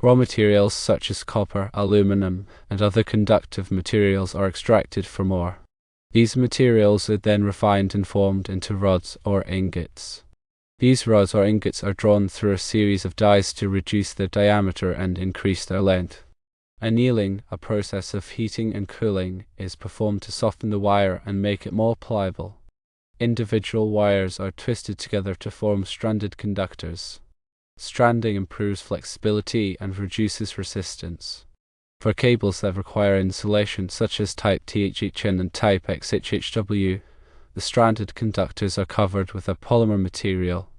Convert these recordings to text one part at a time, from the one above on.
Raw materials such as copper, aluminum, and other conductive materials are extracted from ore. These materials are then refined and formed into rods or ingots. These rods or ingots are drawn through a series of dies to reduce their diameter and increase their length. Annealing, a process of heating and cooling, is performed to soften the wire and make it more pliable. Individual wires are twisted together to form stranded conductors. Stranding improves flexibility and reduces resistance. For cables that require insulation, such as type THHN and type XHHW, the stranded conductors are covered with a polymer material.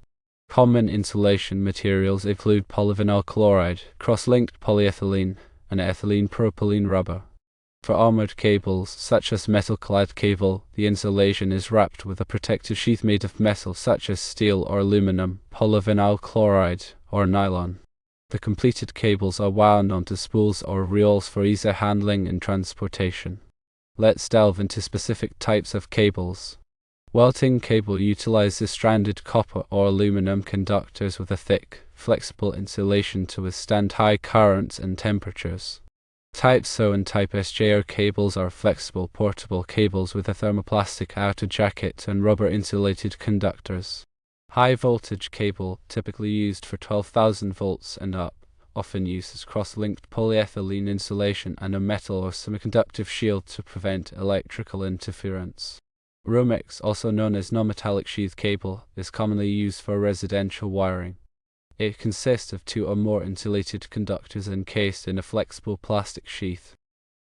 Common insulation materials include polyvinyl chloride, cross-linked polyethylene, and ethylene propylene rubber. For armored cables, such as metal-clad cable, the insulation is wrapped with a protective sheath made of metal such as steel or aluminum, polyvinyl chloride, or nylon. The completed cables are wound onto spools or reels for easier handling and transportation. Let's delve into specific types of cables. Welding cable utilizes stranded copper or aluminum conductors with a thick, flexible insulation to withstand high currents and temperatures. Type SO and Type SJR cables are flexible, portable cables with a thermoplastic outer jacket and rubber-insulated conductors. High-voltage cable, typically used for 12,000 volts and up, often uses cross-linked polyethylene insulation and a metal or semiconductive shield to prevent electrical interference. Romex, also known as non-metallic sheath cable, is commonly used for residential wiring. It consists of two or more insulated conductors encased in a flexible plastic sheath.